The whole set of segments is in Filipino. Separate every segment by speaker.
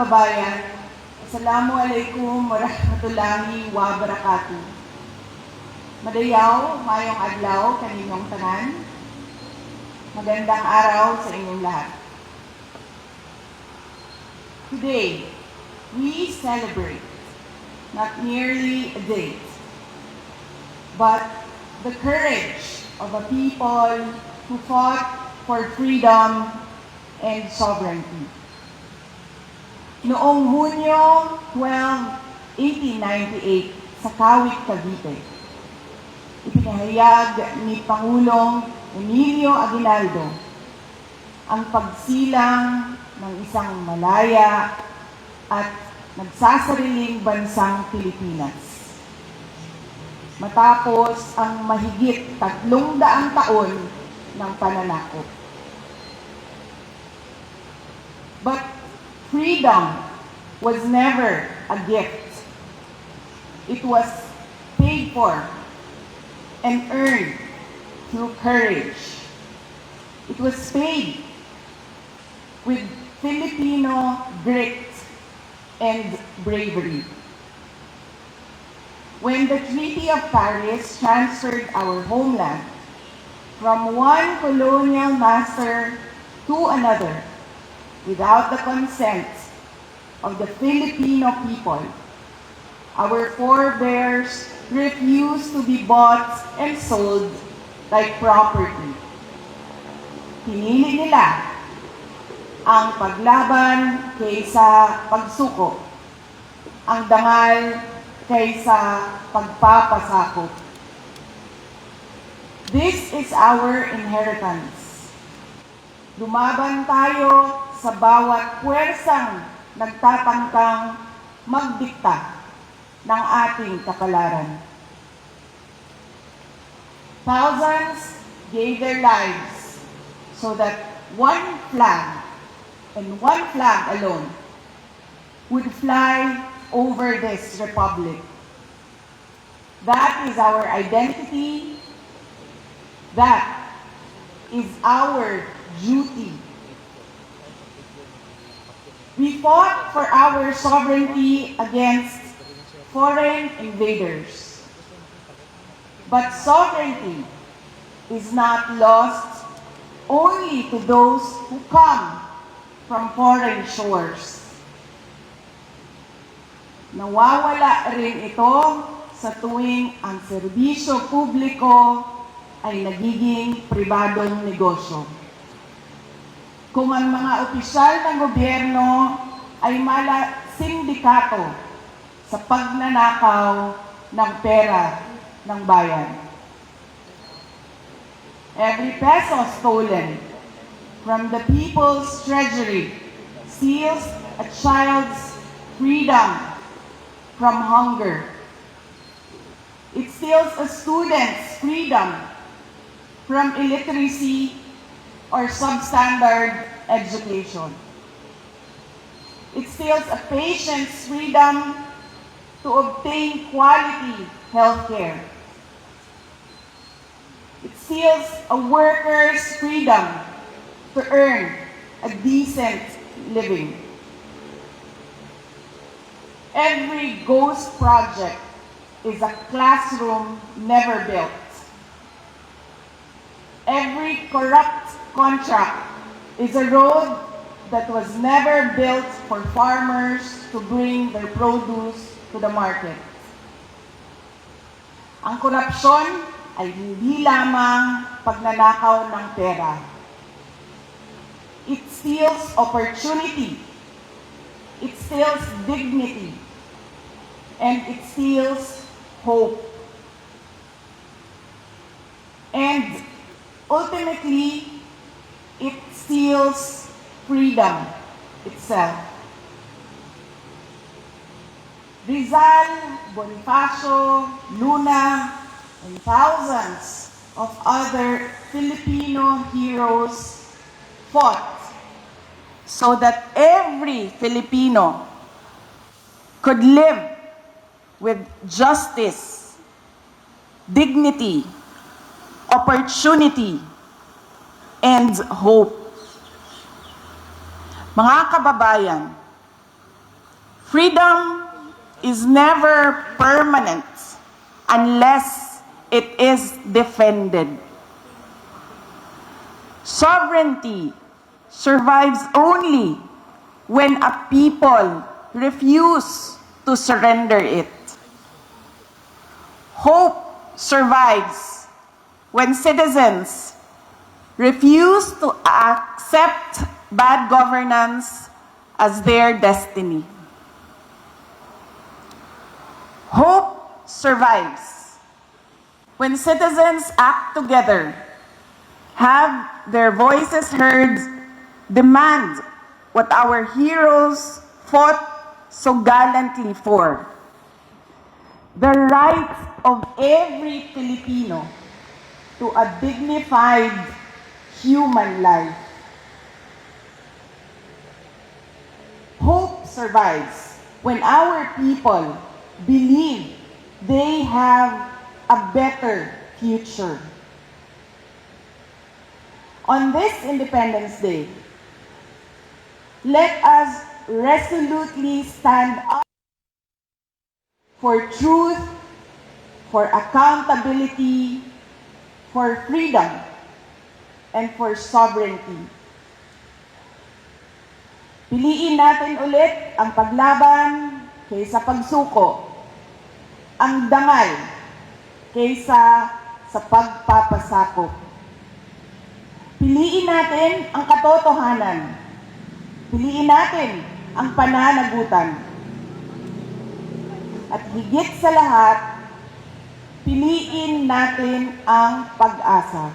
Speaker 1: kababayan, Assalamualaikum warahmatullahi wabarakatuh. Madayaw, mayong adlaw kaninyong tanan. Magandang araw sa inyong lahat. Today, we celebrate not merely a date, but the courage of a people who fought for freedom and sovereignty. Noong Hunyo 12, 1898 sa Kawit, Cavite, ipinahayag ni Pangulong Emilio Aguinaldo ang pagsilang ng isang malaya at nagsasariling bansang Pilipinas. Matapos ang mahigit 300 taon ng pananakop. But freedom was never a gift. It was paid for and earned through courage. It was paid with Filipino grit and bravery. When the Treaty of Paris transferred our homeland from one colonial master to another, without the consent of the Filipino people, our forebears refused to be bought and sold like property. Pinili nila ang paglaban kaysa pagsuko, ang dangal kaysa pagpapasakop. This is our inheritance. Lumaban tayo sa bawat puwersang nagtatangkang magdikta ng ating kapalaran. Thousands gave their lives so that one flag, and one flag alone, would fly over this republic. That is our identity. That is our duty. We fought for our sovereignty against foreign invaders. But sovereignty is not lost only to those who come from foreign shores. Nawawala rin ito sa tuwing ang serbisyo publiko ay nagiging pribadong negosyo. Kung ang mga opisyal ng gobyerno ay mala sindikato sa pagnanakaw ng pera ng bayan. Every peso stolen from the people's treasury steals a child's freedom from hunger. It steals a student's freedom from illiteracy or substandard education. It steals a patient's freedom to obtain quality health care. It steals a worker's freedom to earn a decent living. Every ghost project is a classroom never built. Every corrupt contract is a road that was never built for farmers to bring their produce to the market. Ang korupsyon ay hindi lamang pagnanakaw ng pera. It steals opportunity. It steals dignity. And it steals hope. And ultimately, it steals freedom itself. Rizal, Bonifacio, Luna, and thousands of other Filipino heroes fought so that every Filipino could live with justice, dignity, opportunity, and hope. Mga kababayan, Freedom is never permanent unless it is defended. Sovereignty survives only when a people refuse to surrender it. Hope survives when citizens refuse to accept bad governance as their destiny. Hope survives when citizens act together, have their voices heard, demand what our heroes fought so gallantly for: the right of every Filipino to a dignified human life. Hope survives when our people believe they have a better future. On this Independence Day, let us resolutely stand up for truth, for accountability, for freedom, and for sovereignty. Piliin natin ulit ang paglaban kaysa pagsuko, ang dangal kaysa sa pagpapasakop. Piliin natin ang katotohanan. Piliin natin ang pananagutan. At higit sa lahat, piliin natin ang pag-asa.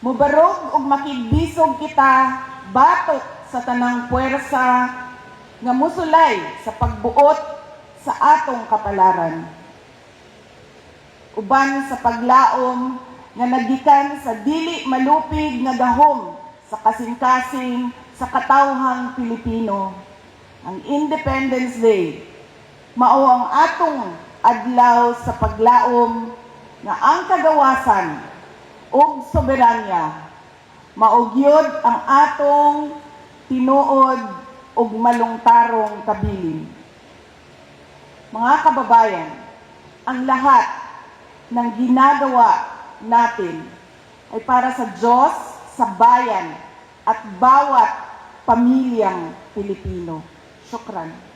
Speaker 1: Mubarog ug makigbisog kita batok sa tanang puwersa nga musulay sa pagbuot sa atong kapalaran. Uban sa paglaom nga nagikan sa dili malupig nga gahom sa kasing-kasing sa katawhang Pilipino. Ang Independence Day mao ang atong adlaw sa paglaom nga ang kagawasan ug soberanya maugyod ang atong tinuod ug malungtarong kabilin. Mga kababayan, ang lahat ng ginagawa natin ay para sa Diyos, sa bayan, at bawat pamilyang Pilipino. Syukran.